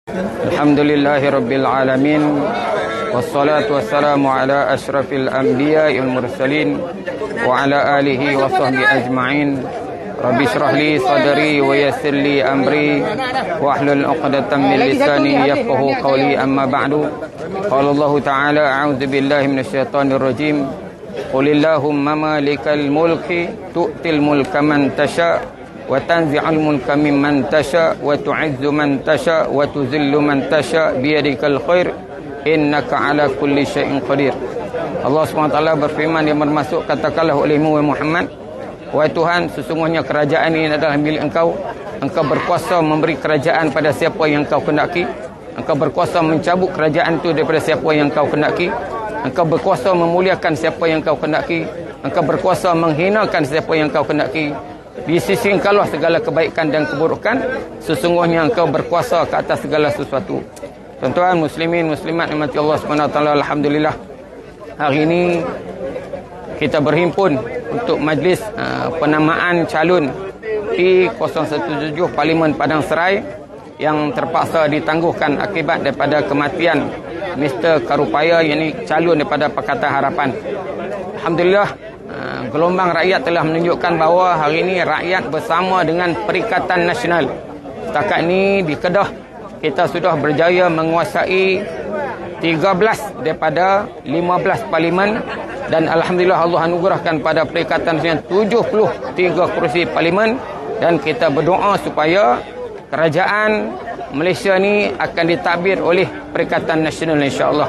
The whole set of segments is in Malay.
Alhamdulillahi Rabbil Alamin. Wassalatu wassalamu ala ashrafil anbiya'i wal mursalin wa ala alihi wa sahbihi ajma'in. Rabbi shrah li sadri wa yassir li amri wa ahlul 'uqdatam min lisani yafqahu qawli, amma ba'du. Qala Allah Ta'ala, a'udzu billahi minasyaitonir rajim. Qulillahumma malikal mulki tu'til mulka man tasha wa tanzi'ul mulka mimman tasha wa tu'izzu man tasha wa tuzillu man tasha biyadikal khair innaka ala kulli syai'in qadir. Allah SWT berfirman yang bermaksud, katakanlah olehmu Muhammad, wahai Tuhan, sesungguhnya kerajaan ini adalah milik Engkau. Engkau berkuasa memberi kerajaan pada siapa yang Engkau kehendaki. Engkau berkuasa mencabut kerajaan itu daripada siapa yang Engkau kehendaki. Engkau berkuasa memuliakan siapa yang Engkau kehendaki. Engkau berkuasa menghinakan siapa yang Engkau kehendaki. Di sisi Engkau lah segala kebaikan dan keburukan. Sesungguhnya Engkau berkuasa ke atas segala sesuatu. Tuan-tuan muslimin muslimat yang mati Allah SWT, alhamdulillah, hari ini kita berhimpun untuk majlis penamaan calon P017 Parlimen Padang Serai yang terpaksa ditangguhkan akibat daripada kematian Mr. Karupaya, yang ini calon daripada Pakatan Harapan. Alhamdulillah, gelombang rakyat telah menunjukkan bahawa hari ini rakyat bersama dengan Perikatan Nasional. Setakat ini di Kedah kita sudah berjaya menguasai 13 daripada 15 parlimen, dan alhamdulillah Allah anugerahkan pada Perikatan Nasional 73 kerusi parlimen, dan kita berdoa supaya kerajaan Malaysia ni akan ditadbir oleh Perikatan Nasional insya-Allah.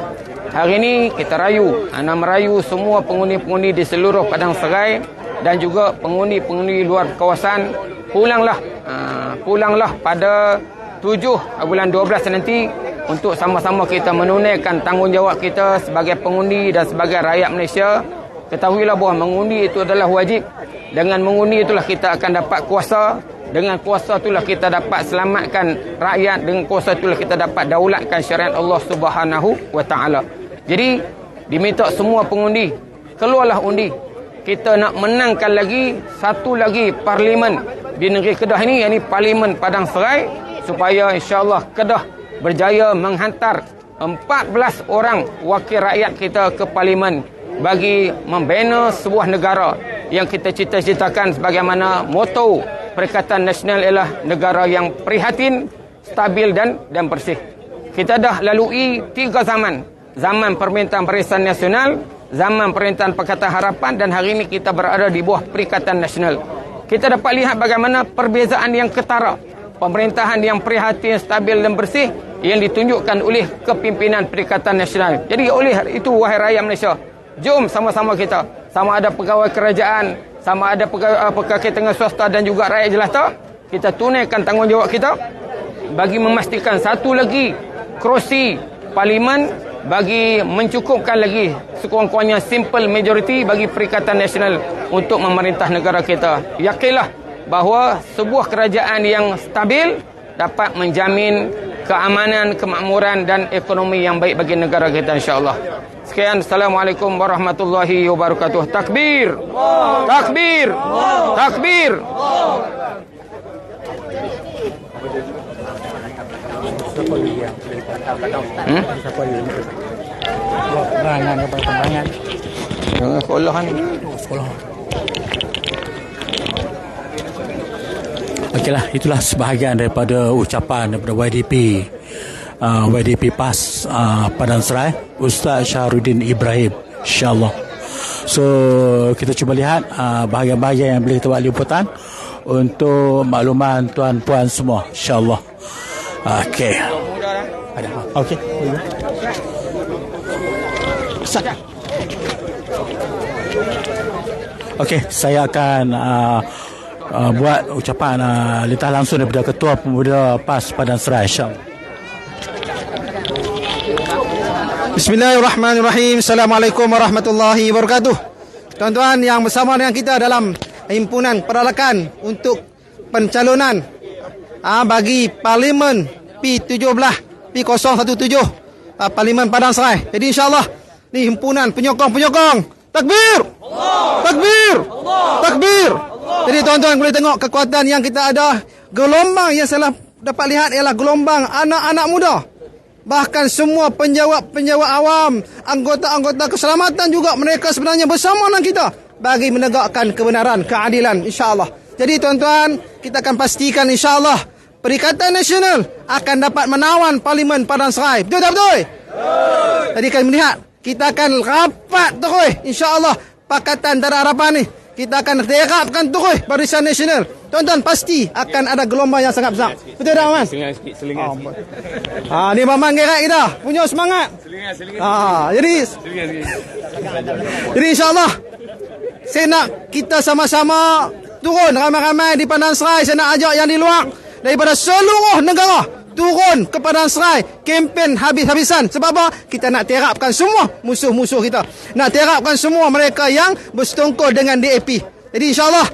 Hari ini kita rayu, merayu semua pengundi-pengundi di seluruh Padang Serai dan juga pengundi-pengundi luar kawasan, pulanglah pada 7 bulan 12 nanti untuk sama-sama kita menunaikan tanggungjawab kita sebagai pengundi dan sebagai rakyat Malaysia. Ketahuilah bahawa mengundi itu adalah wajib. Dengan mengundi itulah kita akan dapat kuasa. Dengan kuasa itulah kita dapat selamatkan rakyat. Dengan kuasa itulah kita dapat daulatkan syariat Allah Subhanahu wa Ta'ala. Jadi diminta semua pengundi, keluarlah undi. Kita nak menangkan lagi satu lagi parlimen di negeri Kedah ini, yakni Parlimen Padang Serai, supaya insya-Allah Kedah berjaya menghantar 14 orang wakil rakyat kita ke parlimen bagi membina sebuah negara yang kita cita-citakan sebagaimana moto Perikatan Nasional ialah negara yang prihatin, stabil dan bersih. Kita dah lalui 3 zaman. Zaman Pemerintahan Barisan Nasional, zaman Pemerintahan Pakatan Harapan, dan hari ini kita berada di bawah Perikatan Nasional. Kita dapat lihat bagaimana perbezaan yang ketara. Pemerintahan yang prihatin, stabil dan bersih yang ditunjukkan oleh kepimpinan Perikatan Nasional. Jadi oleh itu, wahai rakyat Malaysia, jom sama-sama kita, sama ada pegawai kerajaan, sama ada pegawai tengah swasta dan juga rakyat jelata, kita tunaikan tanggungjawab kita bagi memastikan satu lagi kerusi parlimen, bagi mencukupkan lagi sekurang-kurangnya simple majority bagi Perikatan Nasional untuk memerintah negara kita. Yakinlah bahawa sebuah kerajaan yang stabil dapat menjamin keamanan, kemakmuran dan ekonomi yang baik bagi negara kita insya-Allah. Sekian, Assalamualaikum warahmatullahi wabarakatuh. Takbir! Takbir! Takbir! Sekolah ni. Sekolah. Okeylah, itulah sebahagian daripada ucapan daripada YDP PAS Padang Serai, Ustaz Syahrudin Ibrahim, insyaAllah. So kita cuba lihat bahagian-bahagian yang boleh kita buat liputan untuk makluman tuan-puan semua, insyaAllah. Okey. Ada apa? Okey. Okey, saya akan buat ucapan lintas langsung daripada Ketua Pemuda PAS Padang Serai, insyaAllah. Bismillahirrahmanirrahim. Assalamualaikum warahmatullahi wabarakatuh. Tuan-tuan yang bersama dengan kita dalam himpunan peralakan untuk pencalonan bagi Parlimen P017 Parlimen Padang Serai. Jadi insyaAllah ni himpunan penyokong-penyokong. Takbir! Takbir! Takbir! Jadi tuan-tuan boleh tengok kekuatan yang kita ada, gelombang yang dapat lihat ialah gelombang anak-anak muda. Bahkan semua penjawat-penjawat awam, anggota-anggota keselamatan juga, mereka sebenarnya bersama dengan kita bagi menegakkan kebenaran, keadilan, insya-Allah. Jadi tuan-tuan, kita akan pastikan insya-Allah Perikatan Nasional akan dapat menawan Parlimen Padang Serai. Betul tak betul? Jadi kami melihat kita akan rapat terus insya-Allah Pakatan Darah Harapan ni. Kita akan terapkan terus Barisan Nasional. Tuan-tuan, pasti akan ada gelombang yang sangat besar. Betul tak, Maman? Selingan sikit. Ni Maman gerak kita. Punya semangat. Selingan. Jadi insya-Allah saya nak kita sama-sama turun ramai-ramai di Padang Serai. Saya nak ajak yang di luar daripada seluruh negara turun ke Padang Serai, kempen habis-habisan. Sebab apa? Kita nak terapkan semua musuh-musuh kita. Nak terapkan semua mereka yang bersetongkol dengan DAP. Jadi insya-Allah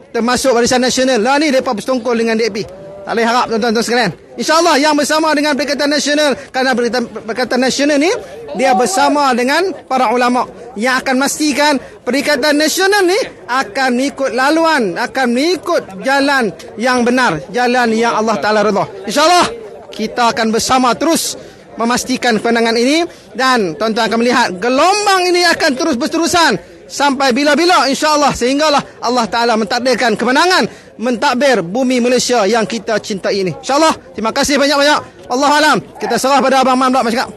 termasuk Barisan Nasional lah ni, mereka bersetongkol dengan DAP. Tak boleh harap tuan-tuan sekalian. InsyaAllah yang bersama dengan Perikatan Nasional, kerana Perikatan Nasional ni dia bersama dengan para ulama yang akan memastikan Perikatan Nasional ni akan mengikut laluan, akan mengikut jalan yang benar, jalan yang Allah Ta'ala redha. InsyaAllah kita akan bersama terus memastikan kemenangan ini, dan tuan-tuan akan melihat gelombang ini akan terus berterusan sampai bila-bila insya-Allah, sehinggalah Allah Ta'ala mentakdirkan kemenangan, mentadbir bumi Malaysia yang kita cintai ini. InsyaAllah. Terima kasih banyak-banyak. Allahualam. Kita serah pada Abang Man pula bercakap.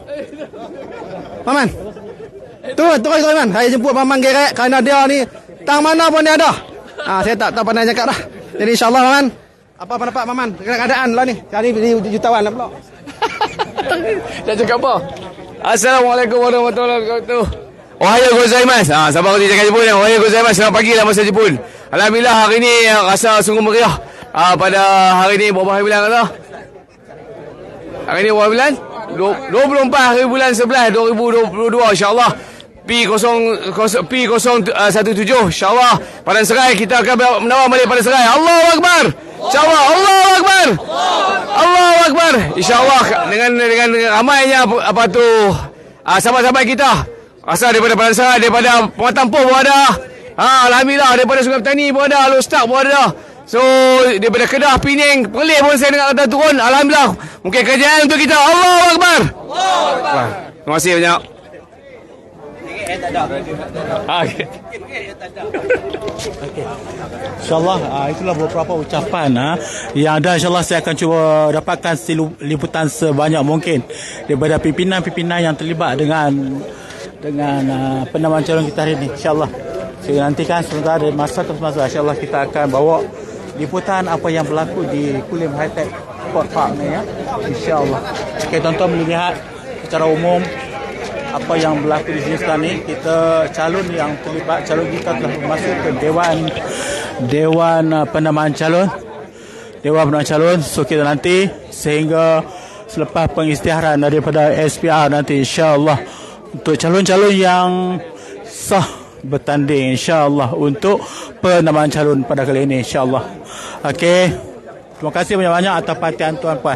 Maman. Turun Maman. Saya jemput Maman gerek kerana dia ni tang mana pun dia ada. Saya tak pandai cakap dah. Jadi insyaAllah Maman. Apa pendapat Maman? Keadaan lah ni. Hari ni jutawan lah pula. Nak cakap apa? Assalamualaikum warahmatullahi wabarakatuh. Ohayou gozaimasu. Sabar kita cakap Jepun. Ohayou gozaimasu. Selamat pagi dalam bahasa Jepun. Alhamdulillah hari ni rasa sungguh meriah. Pada hari ni berapa hari bulan kata? Hari ni berapa bulan? 24 hari bulan 11 2022 insya-Allah. P017 insya-Allah Padang Serai kita akan menawar balik Padang Serai. Allahu Akbar. Insya-Allah Allahu Akbar. Allahu Akbar. Insya-Allah dengan ramainya apa tu sahabat-sahabat kita. Asal daripada Padang Serai, daripada Pematang Poh pun ada. Alhamdulillah, daripada Sungai Petani pun ada, Alostak pun ada. So daripada Kedah, Pening, Perlis pun saya dengar kata turun. Alhamdulillah. Mungkin kerjaan untuk kita. Allahu Akbar. Allahu Akbar. Terima kasih banyak. Okay. InsyaAllah itulah beberapa ucapan yang ada. InsyaAllah saya akan cuba dapatkan liputan sebanyak mungkin daripada pimpinan-pimpinan yang terlibat dengan penamaan calon kita hari ini. InsyaAllah saya nantikan sebentar dari masa ke masa. InsyaAllah kita akan bawa liputan apa yang berlaku di Kulim High-Tech Sport Park ni ya. InsyaAllah. Okay, tuan-tuan melihat secara umum apa yang berlaku di sini sekarang ni. Kita calon yang terlibat, calon kita telah masuk ke Dewan Penamaan Calon. So kita nanti sehingga selepas pengisytiharan daripada SPR nanti insya-Allah untuk calon-calon yang sah bertanding insya-Allah untuk penamaan calon pada kali ini insya-Allah. Okey. Terima kasih banyak-banyak atas perhatian tuan-puan.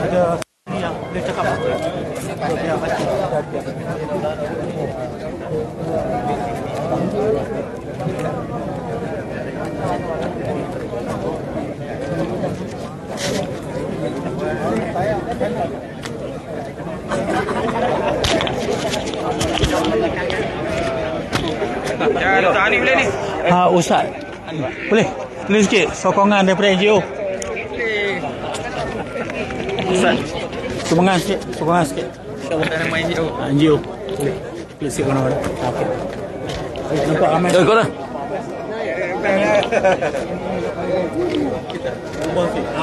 Ada yang boleh cakap apa? Ya, Dr. Hanif boleh ni. Ustaz. Boleh sikit sokongan daripada NGO. Ustaz. Sokongan sikit. InsyaAllah. Nama NGO. NGO. Boleh sikit mana. Okey. Nampak ramai. Kau dah.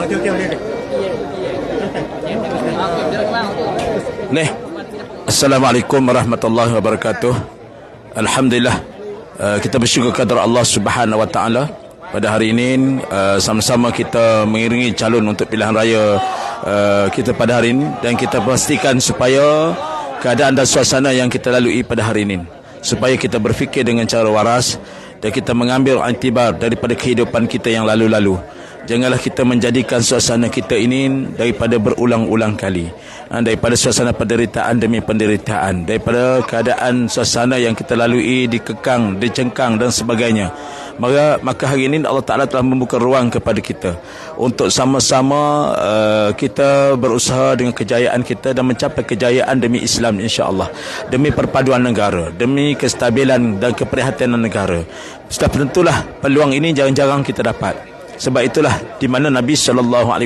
Okey boleh. Nih. Assalamualaikum warahmatullahi wabarakatuh. Alhamdulillah. Kita bersyukur kepada Allah Subhanahu wa taala pada hari ini sama-sama kita mengiringi calon untuk pilihan raya kita pada hari ini, dan kita pastikan supaya keadaan dan suasana yang kita lalui pada hari ini, supaya kita berfikir dengan cara waras dan kita mengambil iktibar daripada kehidupan kita yang lalu-lalu. Janganlah kita menjadikan suasana kita ini daripada berulang-ulang kali, daripada suasana penderitaan demi penderitaan, daripada keadaan suasana yang kita lalui dikekang, dicengkang dan sebagainya. Maka hari ini Allah Ta'ala telah membuka ruang kepada kita untuk sama-sama kita berusaha dengan kejayaan kita dan mencapai kejayaan demi Islam, insya-Allah, demi perpaduan negara, demi kestabilan dan keprihatinan negara. Sudah tentulah peluang ini jarang-jarang kita dapat. Sebab itulah di mana Nabi SAW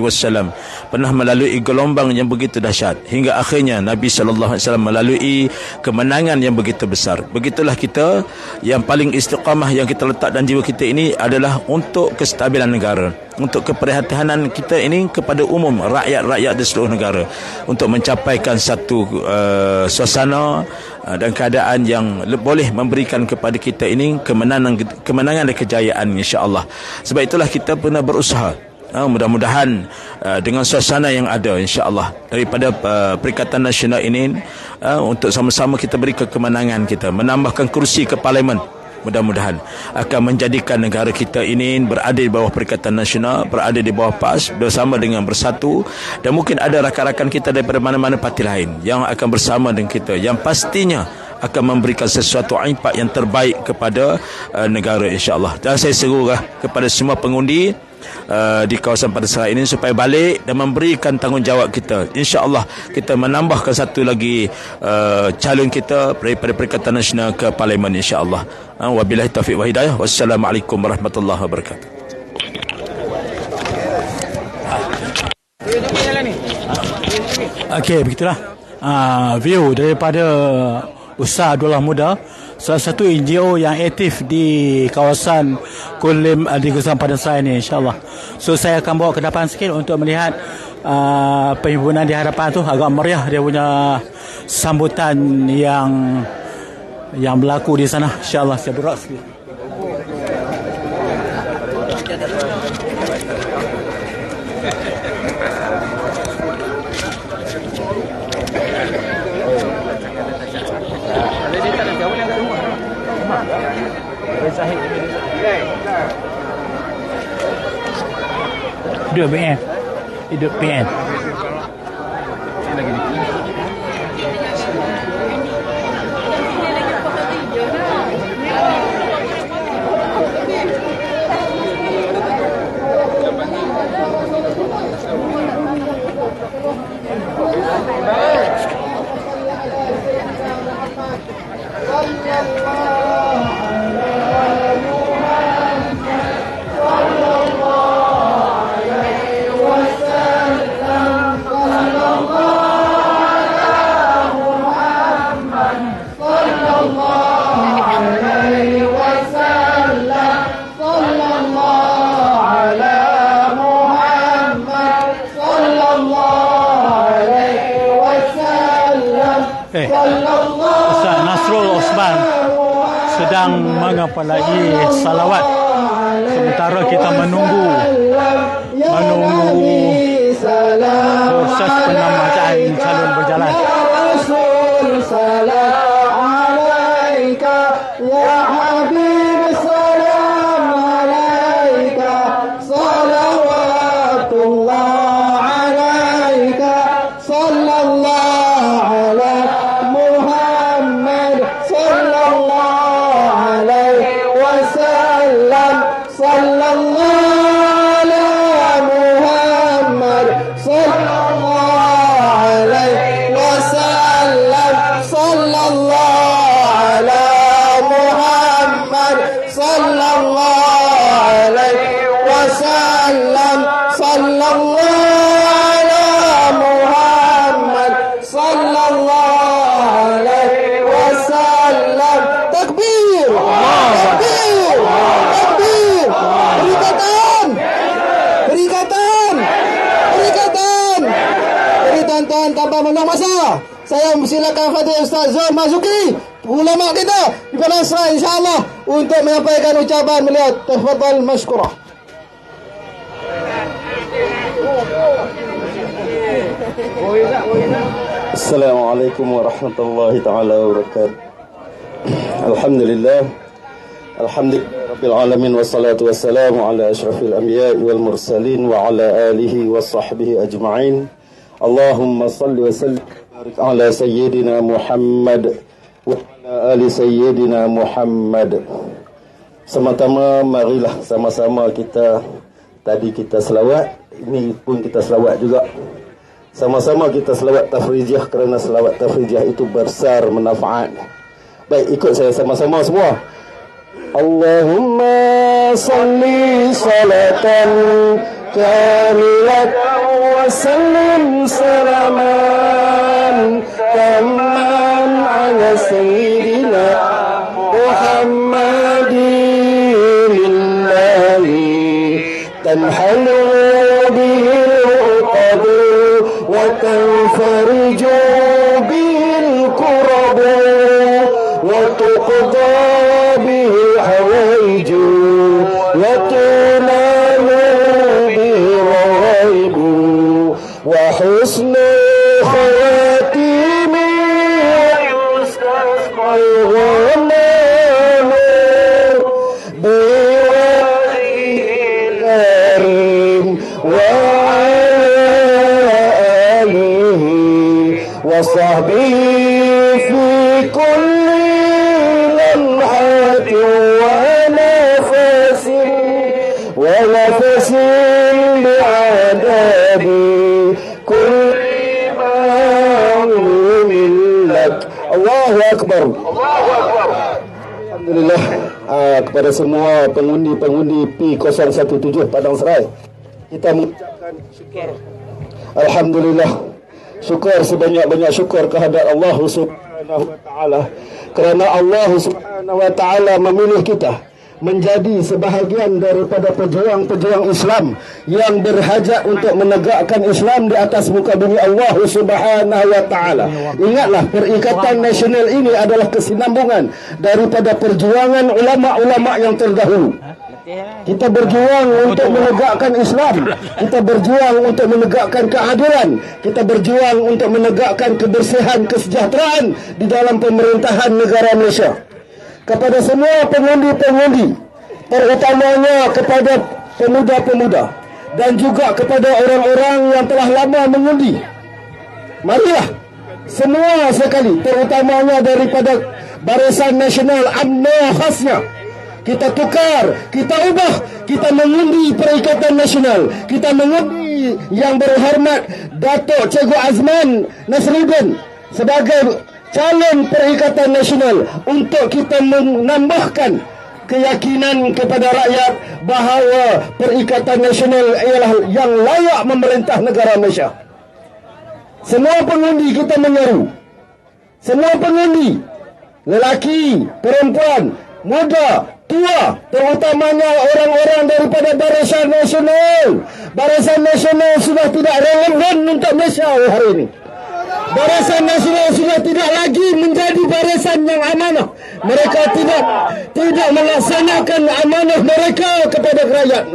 pernah melalui gelombang yang begitu dahsyat, hingga akhirnya Nabi SAW melalui kemenangan yang begitu besar. Begitulah kita, yang paling istiqamah yang kita letak dalam jiwa kita ini adalah untuk kestabilan negara, untuk keprihatinan kita ini kepada umum rakyat-rakyat di seluruh negara, untuk mencapaikan satu suasana dan keadaan yang boleh memberikan kepada kita ini kemenangan dan kejayaan, insya-Allah. Sebab itulah kita pernah berusaha, mudah-mudahan dengan suasana yang ada, insya-Allah, daripada Perikatan Nasional ini, untuk sama-sama kita beri kemenangan kita, menambahkan kursi ke Parlimen. Mudah-mudahan akan menjadikan negara kita ini berada di bawah Perikatan Nasional, berada di bawah PAS, bersama dengan Bersatu, dan mungkin ada rakan-rakan kita daripada mana-mana parti lain yang akan bersama dengan kita, yang pastinya akan memberikan sesuatu impak yang terbaik kepada negara, insya-Allah. Dan saya serulah kepada semua pengundi di kawasan Padasaran ini supaya balik dan memberikan tanggungjawab kita. InsyaAllah kita menambahkan satu lagi calon kita daripada Perikatan Nasional ke Parlimen, insyaAllah. Wabillahi taufiq wa hidayah. Wassalamualaikum warahmatullahi wabarakatuh. Okey, begitulah view daripada Ustaz Abdullah Muda, salah satu NGO yang aktif di kawasan Kulim di kawasan Padasaran ini, insyaAllah. So saya akan bawa ke depan sikit untuk melihat perhimpunan di hadapan tu. Agak meriah dia punya sambutan yang berlaku di sana, insyaAllah. Saya berak sikit. Hidup PN. Hidup PN. Ustaz Nasrul Osman sedang mengepalai salawat sementara kita menunggu proses penambahan calon berjalan. Tanpa menang masa, saya silakan Fadil Ustaz Zul Marzuki ulama kita di Padang Serai insya-Allah untuk menyampaikan ucapan beliau. Tafadhal mashkurah. Assalamualaikum warahmatullahi taala wabarakatuh. Alhamdulillah. Alhamdulillahirabbil alamin wassalatu wassalamu ala asyrafil anbiya'i wal mursalin wa ala alihi wa sahbihi ajma'in. Allahumma salli wa sallim barik ala sayyidina Muhammad wa ala ali sayyidina Muhammad. Sama-sama marilah sama-sama kita tadi kita selawat, ini pun kita selawat juga. Sama-sama kita selawat tafrijah kerana selawat tafrijah itu besar manfaat. Baik, ikut saya sama-sama semua. Allahumma salli salatan kamilatan wa sallim salaman tamman ala sayyidina Muhammadin lillahi tanhalu bihi al-uqadu wa tanfariju bihi al-kurabu wa tuqda به الحوائج وتنال به الرغائب وحسن خواتيم ويستسقى الغمام بوجهه الكريم وعلى آله وصحبه في كل ونفس بعذاب كل معلوم لك. Allahu Akbar. Alhamdulillah, kepada semua pengundi-pengundi P017 Padang Serai, kita mengucapkan syukur. Alhamdulillah, syukur sebanyak-banyak syukur kehadrat Allah Subhanahu wa taala, kerana Allah Subhanahu wa taala memilih kita menjadi sebahagian daripada pejuang-pejuang Islam yang berhajat untuk menegakkan Islam di atas muka bumi Allah Subhanahu wa taala. Ingatlah, Perikatan Nasional ini adalah kesinambungan daripada perjuangan ulama-ulama yang terdahulu. Kita berjuang untuk menegakkan Islam, kita berjuang untuk menegakkan keadilan, kita berjuang untuk menegakkan kebersihan, kesejahteraan di dalam pemerintahan negara Malaysia. Kepada semua pengundi-pengundi, terutamanya kepada pemuda-pemuda dan juga kepada orang-orang yang telah lama mengundi, marilah semua sekali, terutamanya daripada Barisan Nasional UMNO khasnya, kita tukar, kita ubah, kita mengundi Perikatan Nasional, kita mengundi Yang Berhormat Datuk Cikgu Azman Nasruddin sebagai calon Perikatan Nasional untuk kita menambahkan keyakinan kepada rakyat bahawa Perikatan Nasional ialah yang layak memerintah negara Malaysia. Semua pengundi kita menyeru, semua pengundi, lelaki, perempuan, muda, tua, terutamanya orang-orang daripada Barisan Nasional. Barisan Nasional sudah tidak relevan untuk Malaysia hari ini. Barisan Nasional sudah tidak lagi menjadi barisan yang amanah. Mereka tidak melaksanakan amanah mereka kepada rakyat.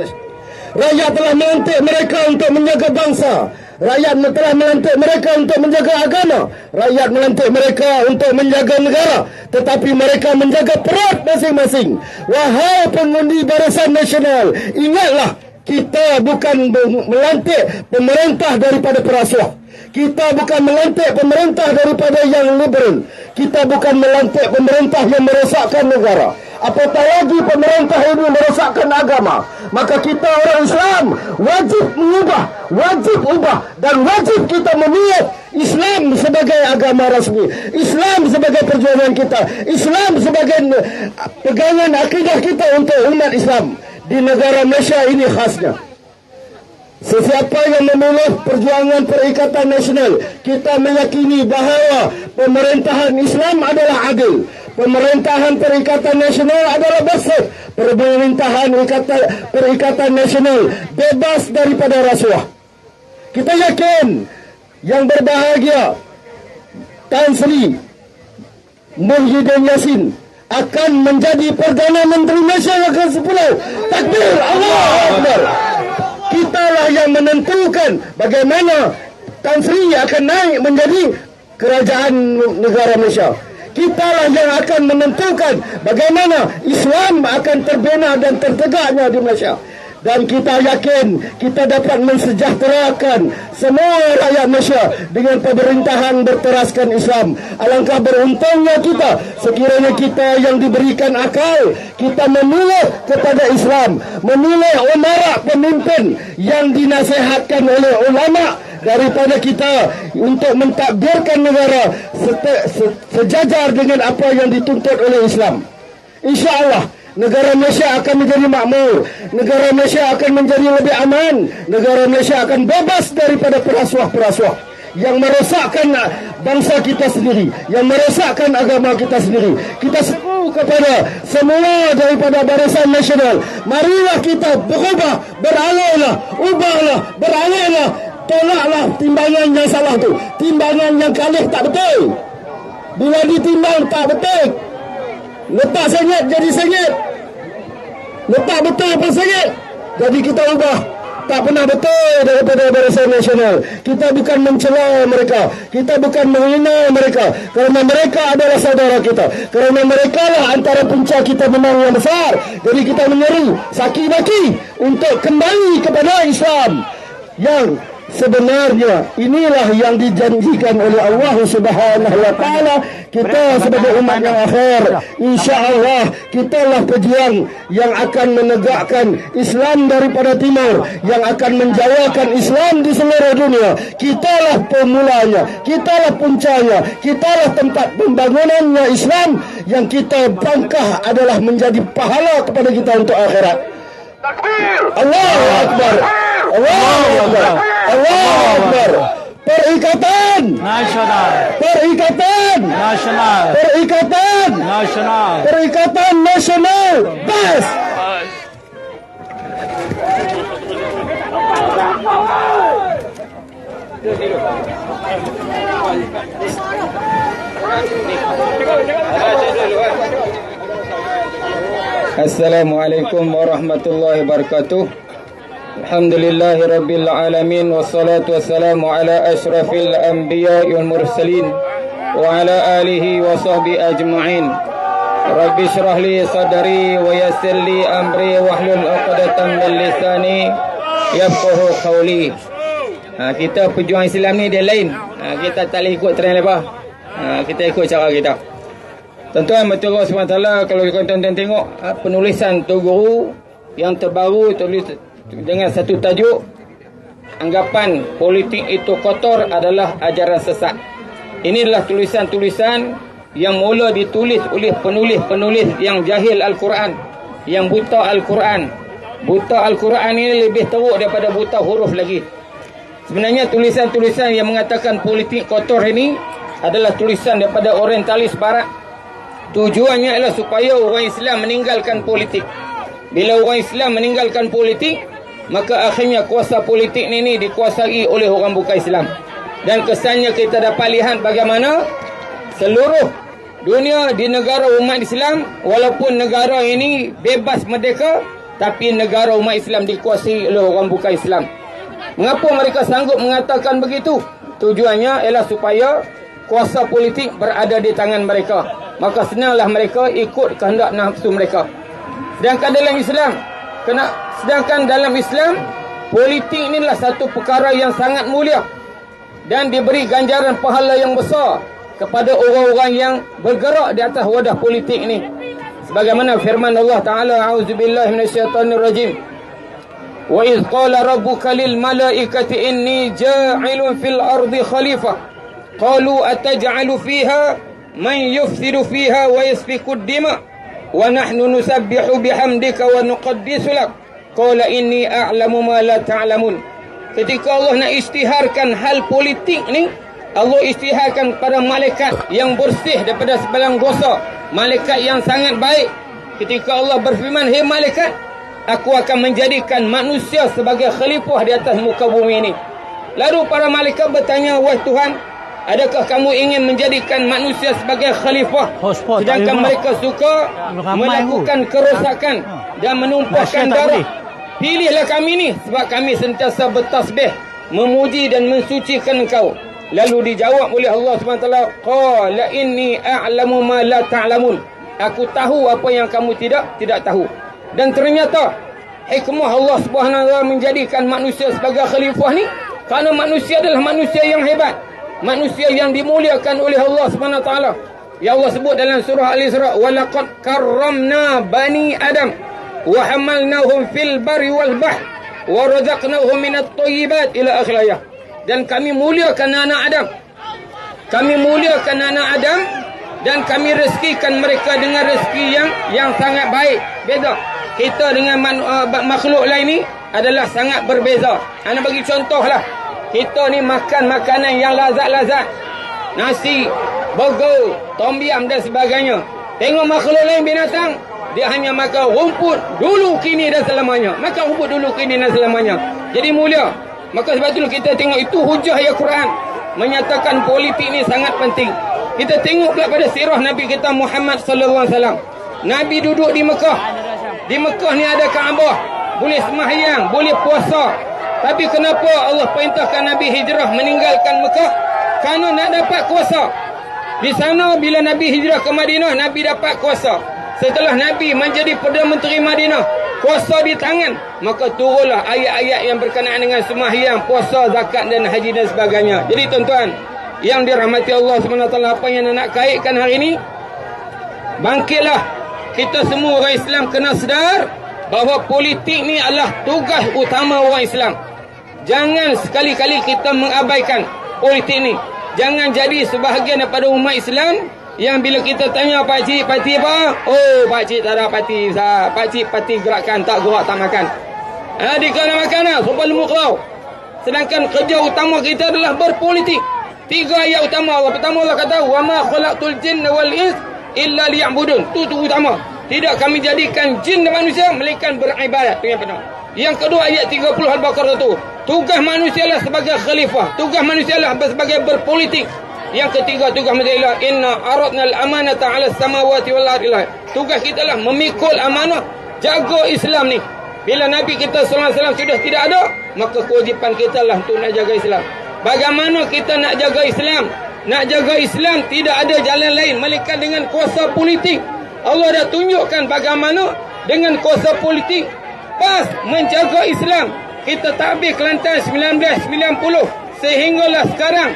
Rakyat telah melantik mereka untuk menjaga bangsa. Rakyat telah melantik mereka untuk menjaga agama. Rakyat melantik mereka untuk menjaga negara. Tetapi mereka menjaga perut masing-masing. Wahai pengundi Barisan Nasional, ingatlah, kita bukan melantik pemerintah daripada perasuah. Kita bukan melantik pemerintah daripada yang liberal. Kita bukan melantik pemerintah yang merosakkan negara. Apatah lagi pemerintah ini merosakkan agama. Maka kita orang Islam wajib mengubah, wajib ubah, dan wajib kita memilih Islam sebagai agama rasmi, Islam sebagai perjuangan kita, Islam sebagai pegangan akidah kita untuk umat Islam di negara Malaysia ini khasnya. Sesiapa yang memilih perjuangan Perikatan Nasional, kita meyakini bahawa pemerintahan Islam adalah adil. Pemerintahan Perikatan Nasional adalah bersih. Pemerintahan Perikatan Nasional bebas daripada rasuah. Kita yakin yang berbahagia Tan Sri Muhyiddin Yassin akan menjadi Perdana Menteri Malaysia yang ke-10. Takbir, Allahu Akbar. Kitalah yang menentukan bagaimana Tan Sri akan naik menjadi kerajaan negara Malaysia. Kitalah yang akan menentukan bagaimana Islam akan terbina dan tertegaknya di Malaysia. Dan kita yakin kita dapat mensejahterakan semua rakyat Malaysia dengan pemerintahan berteraskan Islam. Alangkah beruntungnya kita sekiranya kita yang diberikan akal, kita memilih kepada Islam, memilih umara pemimpin yang dinasihatkan oleh ulama daripada kita untuk mentadbirkan negara sejajar dengan apa yang dituntut oleh Islam. InsyaAllah negara Malaysia akan menjadi makmur. Negara Malaysia akan menjadi lebih aman. Negara Malaysia akan bebas daripada perasuah-perasuah yang merosakkan bangsa kita sendiri, yang merosakkan agama kita sendiri. Kita seru kepada semua daripada Barisan Nasional, marilah kita berubah, beralihlah, ubahlah, beralihlah. Tolaklah timbangan yang salah tu. Timbangan yang kalih tak betul. Bila ditimbang tak betul, letak sengit jadi sengit, letak betul pun sengit. Jadi kita ubah. Tak pernah betul daripada Barisan Nasional. Kita bukan mencela mereka, kita bukan menghina mereka, kerana mereka adalah saudara kita, kerana mereka lah antara punca kita menang yang besar. Jadi kita menyeru saki-baki untuk kembali kepada Islam yang sebenarnya. Inilah yang dijanjikan oleh Allah Subhanahu wa taala. Kita sebagai umat yang akhir, insya-Allah kitalah pejuang yang akan menegakkan Islam daripada timur, yang akan menjayakan Islam di seluruh dunia. Kitalah pemulanya, kitalah puncanya, kitalah tempat pembangunannya Islam, yang kita bangkah adalah menjadi pahala kepada kita untuk akhirat. Takbir! Allahu Akbar! Allahu Akbar! Allahu Akbar! Perikatan Nasional. Perikatan Nasional. Perikatan Nasional. Perikatan Nasional. Bas! Assalamualaikum warahmatullahi wabarakatuh. Alhamdulillahi rabbil alamin, wassalatu wassalamu ala asyrafil anbiya'i wal mursalin wa ala alihi wa sahbihi ajma'in. Rabbi syrah li sadri wa yassir li amri wahlul 'uqdatam min lisani yafqahu qawli. Kita pejuang Islam ni dia lain. Kita tak boleh ikut trend lepas. Kita ikut cara kita. Tuan-tuan, betul Allah SWT, kalau tuan-tuan tengok penulisan Tuan Guru yang terbaru, tulis dengan satu tajuk, anggapan politik itu kotor adalah ajaran sesat. Inilah tulisan-tulisan yang mula ditulis oleh penulis-penulis yang jahil Al-Quran, yang buta Al-Quran. Buta Al-Quran ini lebih teruk daripada buta huruf lagi. Sebenarnya tulisan-tulisan yang mengatakan politik kotor ini adalah tulisan daripada orientalis barat. Tujuannya adalah supaya orang Islam meninggalkan politik. Bila orang Islam meninggalkan politik, maka akhirnya kuasa politik ini dikuasai oleh orang bukan Islam. Dan kesannya kita dapat lihat bagaimana seluruh dunia di negara umat Islam, walaupun negara ini bebas merdeka, tapi negara umat Islam dikuasai oleh orang bukan Islam. Mengapa mereka sanggup mengatakan begitu? Tujuannya ialah supaya kuasa politik berada di tangan mereka. Maka senanglah mereka ikut kehendak nafsu mereka. Sedangkan dalam Islam, politik inilah satu perkara yang sangat mulia dan diberi ganjaran pahala yang besar kepada orang-orang yang bergerak di atas wadah politik ini. Sebagaimana firman Allah Ta'ala, a'udzubillahi minasyaitonirrajim, wa idh qala rabbuka lil malaikati inni ja'ilun fil ardi khalifah qalu ataj'alu fiha man yufsidu fiha wa yasfiku ad-dima wa nahnu nusabbihu bihamdika wa nuqaddisu lak qala inni a'lamu ma la ta'lamun. Ketika Allah nak isytiharkan hal politik ni, Allah isytiharkan pada malaikat yang bersih daripada segala dosa, malaikat yang sangat baik. Ketika Allah berfirman, "Hei malaikat, aku akan menjadikan manusia sebagai khalifah di atas muka bumi ini." Lalu para malaikat bertanya, "Wahai Tuhan, Adakah kamu ingin menjadikan manusia sebagai khalifah, Hotspot, sedangkan tak mereka suka ramai melakukan kerosakan dan menumpahkan Masyarakat tak darah? boleh. Pilihlah kami ni sebab kami sentiasa bertasbih, memuji dan mensucikan engkau. Lalu dijawab oleh Allah SWT, qala inni a'lamu ma la ta'lamun. Aku tahu apa yang kamu tidak tahu. Dan ternyata hikmah Allah SWT menjadikan manusia sebagai khalifah ni kerana manusia adalah manusia yang hebat, manusia yang dimuliakan oleh Allah SWT. Ya Allah sebut dalam surah Al-Isra, wa laqad karramna bani Adam wa hamalnahum fil barri wal bahr wa razaqnahum minat thayyibat ila akhir ayat. Dan kami muliakan anak Adam. Kami muliakan anak Adam dan kami rezekikan mereka dengan rezeki yang sangat baik. Beza. Kita dengan makhluk lain ni adalah sangat berbeza. Ana bagi contohlah. Kita ni makan makanan yang lazat-lazat. Nasi, burger, tom yam dan sebagainya. Tengok makhluk lain binatang, dia hanya makan rumput dulu kini dan selamanya. Makan rumput dulu kini dan selamanya. Jadi mulia. Maka sebab itu kita tengok itu hujah ayat Quran menyatakan politik ni sangat penting. Kita tengok pula pada sirah Nabi kita Muhammad sallallahu alaihi wasallam. Nabi duduk di Mekah. Di Mekah ni ada Kaabah, boleh sembahyang, boleh puasa. Tapi kenapa Allah perintahkan Nabi hijrah meninggalkan Mekah? Kerana nak dapat kuasa. Di sana bila Nabi hijrah ke Madinah, Nabi dapat kuasa. Setelah Nabi menjadi Perdana Menteri Madinah, kuasa di tangan, maka turunlah ayat-ayat yang berkenaan dengan sembahyang, puasa, zakat dan haji dan sebagainya. Jadi tuan-tuan yang dirahmati Allah SWT, apa yang nak kaitkan hari ini, bangkitlah. Kita semua orang Islam kena sedar bahawa politik ni adalah tugas utama orang Islam. Jangan sekali-kali kita mengabaikan politik ni. Jangan jadi sebahagian daripada umat Islam yang bila kita tanya pakcik parti apa? Oh, pakcik tak ada parti. Pakcik parti gerakan, tak gerak tak makan. Dia nak makan lah, sopan lemuk kau. Sedangkan kerja utama kita adalah berpolitik. 3 ayat utama Allah. Pertama Allah kata, wa ma khalaqtul jinna wal ins illa liya'budun. Itu utama. Tidak kami jadikan jin dan manusia melainkan beribadat. Itu yang pertama. Yang kedua ayat 30 Al-Baqarah tu. Tugas manusia lah sebagai khalifah. Tugas manusia lah sebagai berpolitik. Yang ketiga tugas manusia lah inna aradna al-amanata 'ala samawati wal ardi. Tugas kita lah memikul amanah jaga Islam ni. Bila Nabi kita sallallahu alaihi wasallam sudah tidak ada, maka kewajipan kita lah untuk nak jaga Islam. Bagaimana kita nak jaga Islam? Nak jaga Islam tidak ada jalan lain melainkan dengan kuasa politik. Allah dah tunjukkan bagaimana dengan kuasa politik pas menjaga Islam. Kita takbir Kelantan 1990 sehinggalah sekarang.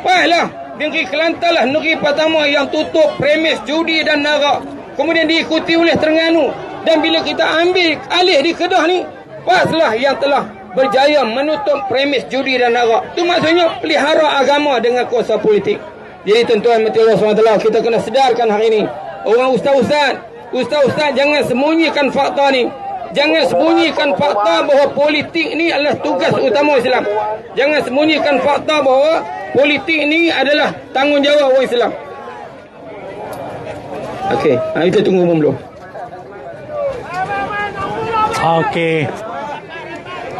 Paslah negeri Kelantan lah negeri pertama yang tutup premis judi dan narak. Kemudian diikuti oleh Terengganu. Dan bila kita ambil alih di Kedah ni, paslah yang telah berjaya menutup premis judi dan narak. Itu maksudnya pelihara agama dengan kuasa politik. Jadi tuan-tuan mati Allah SWT, kita kena sedarkan hari ini. Orang ustaz-ustaz jangan sembunyikan fakta ni. Jangan sembunyikan fakta bahawa politik ni adalah tugas utama Islam. Jangan sembunyikan fakta bahawa politik ni adalah tanggungjawab orang Islam. Okey, kita tunggu dulu. Okey.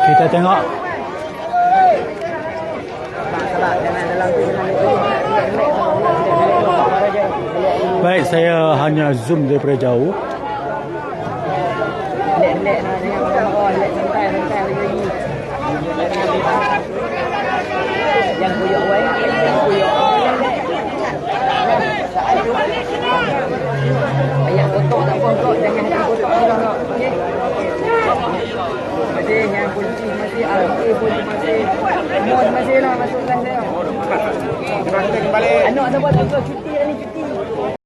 Kita tengok. Baik, saya hanya zoom daripada jauh. Ayat kotak tak apa kok, jangan kotak juga kok. Okey. Masih yang polisi masih RP pun masih mod masih lah masukkan dia. Anak ada buat apa cuti ni cuti.